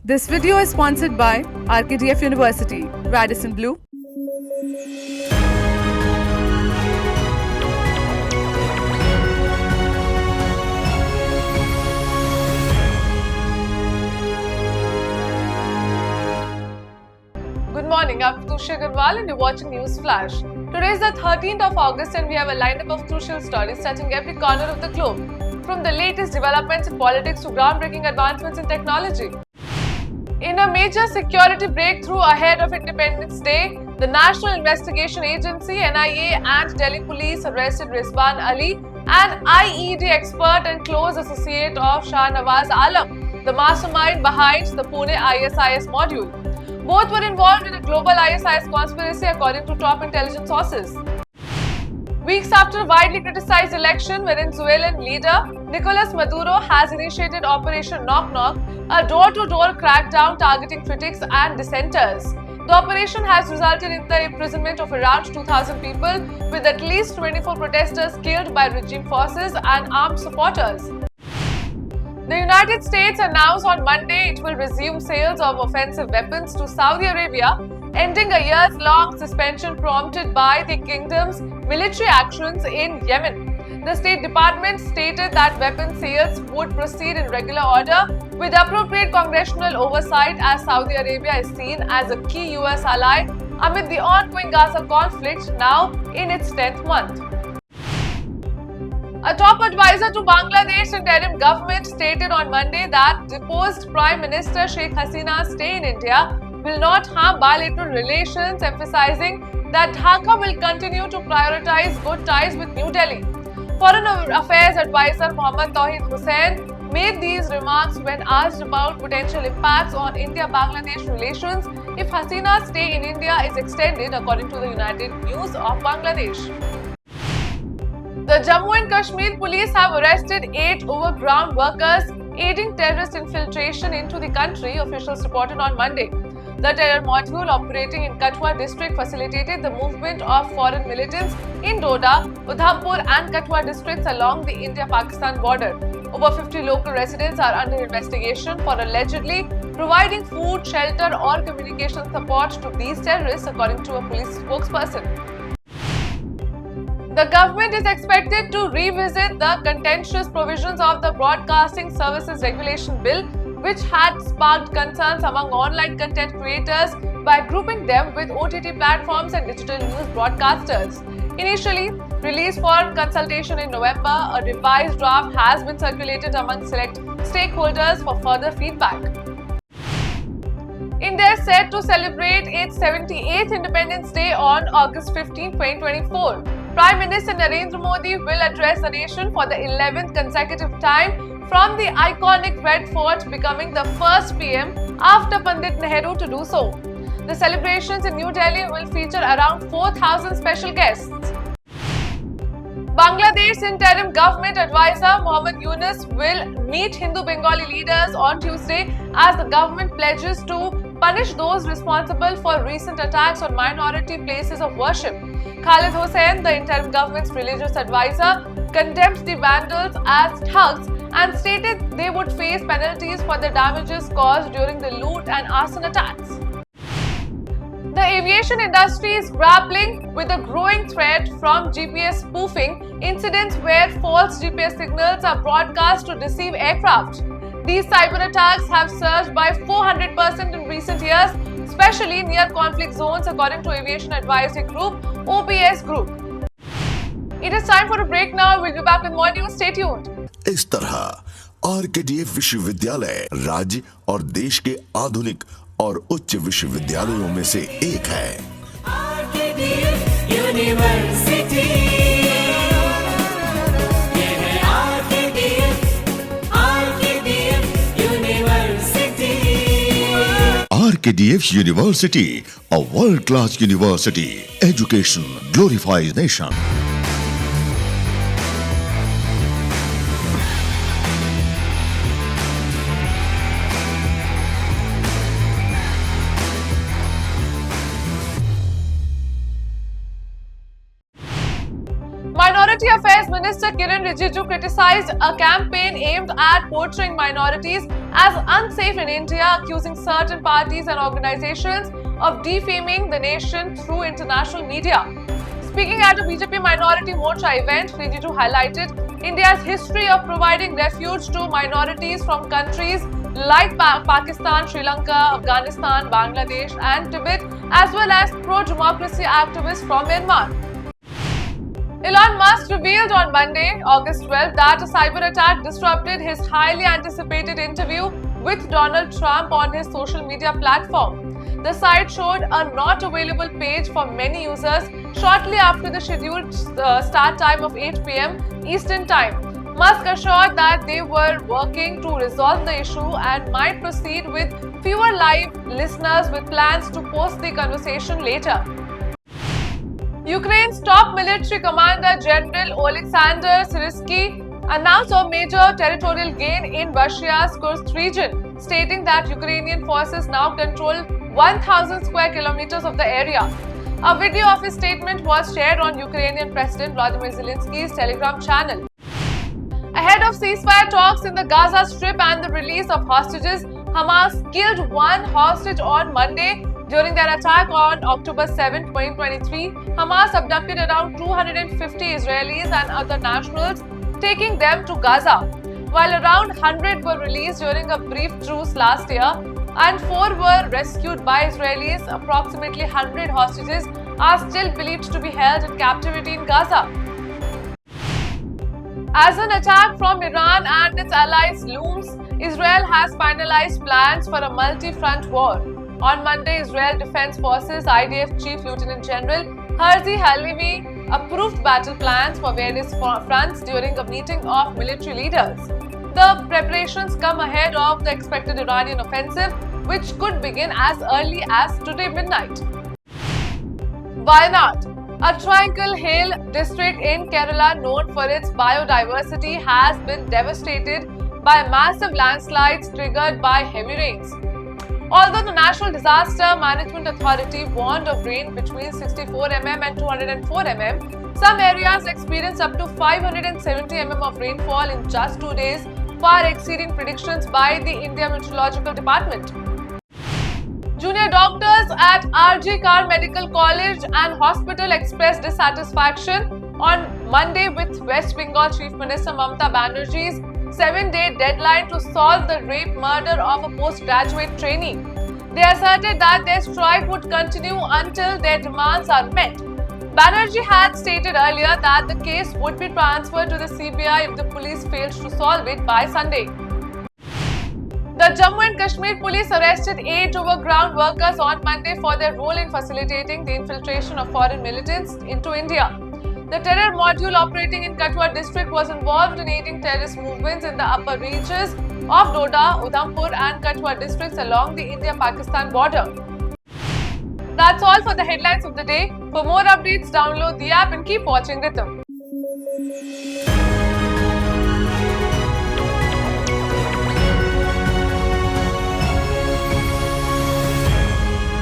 This video is sponsored by RKDF University, Radisson Blue. Good morning, I'm Tushya Agarwal and you're watching News Flash. Today is the 13th of August and we have a lineup of crucial stories touching every corner of the globe, from the latest developments in politics to groundbreaking advancements in technology. In a major security breakthrough ahead of Independence Day, the National Investigation Agency (NIA) and Delhi Police arrested Rizwan Ali, an IED expert and close associate of Shah Nawaz Alam, the mastermind behind the Pune ISIS module. Both were involved in a global ISIS conspiracy, according to top intelligence sources. Weeks after a widely criticized election, Venezuelan leader Nicolas Maduro has initiated Operation Knock Knock, a door-to-door crackdown targeting critics and dissenters. The operation has resulted in the imprisonment of around 2,000 people, with at least 24 protesters killed by regime forces and armed supporters. The United States announced on Monday it will resume sales of offensive weapons to Saudi Arabia, ending a years-long suspension prompted by the kingdom's military actions in Yemen. The State Department stated that weapon sales would proceed in regular order with appropriate congressional oversight, as Saudi Arabia is seen as a key US ally amid the ongoing Gaza conflict, now in its 10th month. A top advisor to Bangladesh interim government stated on Monday that deposed Prime Minister Sheikh Hasina's stay in India will not harm bilateral relations, emphasizing that Dhaka will continue to prioritize good ties with New Delhi. Foreign Affairs advisor Mohammad Tauhid Hussain made these remarks when asked about potential impacts on India-Bangladesh relations if Hasina's stay in India is extended, according to the United News of Bangladesh. The Jammu and Kashmir police have arrested 8 overground workers aiding terrorist infiltration into the country, officials reported on Monday. The terror module operating in Katwa district facilitated the movement of foreign militants in Doda, Udhampur and Katwa districts along the India-Pakistan border. Over 50 local residents are under investigation for allegedly providing food, shelter or communication support to these terrorists, according to a police spokesperson. The government is expected to revisit the contentious provisions of the Broadcasting Services Regulation Bill, which had sparked concerns among online content creators by grouping them with OTT platforms and digital news broadcasters. Initially released for consultation in November, a revised draft has been circulated among select stakeholders for further feedback. India is set to celebrate its 78th Independence Day on August 15, 2024. Prime Minister Narendra Modi will address the nation for the 11th consecutive time from the iconic Red Fort, becoming the first PM after Pandit Nehru to do so. The celebrations in New Delhi will feature around 4,000 special guests. Bangladesh interim government advisor Mohammad Yunus will meet Hindu Bengali leaders on Tuesday as the government pledges to punish those responsible for recent attacks on minority places of worship. Khalid Hossain, the interim government's religious advisor, condemned the vandals as thugs and stated they would face penalties for the damages caused during the loot and arson attacks. The aviation industry is grappling with a growing threat from GPS spoofing incidents where false GPS signals are broadcast to deceive aircraft. These cyber attacks have surged by 400% in recent years, especially near conflict zones, according to Aviation Advisory Group (OPS Group). It is time for a break now. We'll be back with more news. Stay tuned. इस तरह RKDF विश्वविद्यालय राज्य और देश के आधुनिक और उच्च विश्वविद्यालयों में से एक है। RKDF University, a world-class university. Education glorifies nation. Minority Affairs Minister Kiren Rijiju criticized a campaign aimed at portraying minorities as unsafe in India, accusing certain parties and organizations of defaming the nation through international media. Speaking at a BJP Minority Morcha event, Rijidu highlighted India's history of providing refuge to minorities from countries like Pakistan, Sri Lanka, Afghanistan, Bangladesh and Tibet, as well as pro-democracy activists from Myanmar. Elon Musk revealed on Monday, August 12, that a cyber attack disrupted his highly anticipated interview with Donald Trump on his social media platform. The site showed a not available page for many users shortly after the scheduled start time of 8 p.m. Eastern Time. Musk assured that they were working to resolve the issue and might proceed with fewer live listeners with plans to post the conversation later. Ukraine's top military commander General Oleksandr Syrskyi announced a major territorial gain in Russia's Kursk region, stating that Ukrainian forces now control 1,000 square kilometers of the area. A video of his statement was shared on Ukrainian President Vladimir Zelensky's Telegram channel. Ahead of ceasefire talks in the Gaza Strip and the release of hostages, Hamas killed one hostage on Monday. During their attack on October 7, 2023, Hamas abducted around 250 Israelis and other nationals, taking them to Gaza. While around 100 were released during a brief truce last year, and 4 were rescued by Israelis, approximately 100 hostages are still believed to be held in captivity in Gaza. As an attack from Iran and its allies looms, Israel has finalized plans for a multi-front war. On Monday, Israel Defense Forces IDF Chief Lieutenant General Herzi Halevi approved battle plans for various fronts during a meeting of military leaders. The preparations come ahead of the expected Iranian offensive, which could begin as early as today midnight. Wayanad, a tranquil hill district in Kerala known for its biodiversity, has been devastated by massive landslides triggered by heavy rains. Although the National Disaster Management Authority warned of rain between 64 mm and 204 mm, some areas experienced up to 570 mm of rainfall in just 2 days, far exceeding predictions by the India Meteorological Department. Junior doctors at RG Kar Medical College and Hospital expressed dissatisfaction on Monday with West Bengal Chief Minister Mamata Banerjee's 7-day deadline to solve the rape murder of a postgraduate trainee. They asserted that their strike would continue until their demands are met. Banerjee had stated earlier that the case would be transferred to the CBI if the police failed to solve it by Sunday. The Jammu and Kashmir police arrested 8 overground workers on Monday for their role in facilitating the infiltration of foreign militants into India. The terror module operating in Kathua district was involved in aiding terrorist movements in the upper reaches of Doda, Udhampur and Kathua districts along the India-Pakistan border. That's all for the headlines of the day. For more updates, download the app and keep watching Rhythm.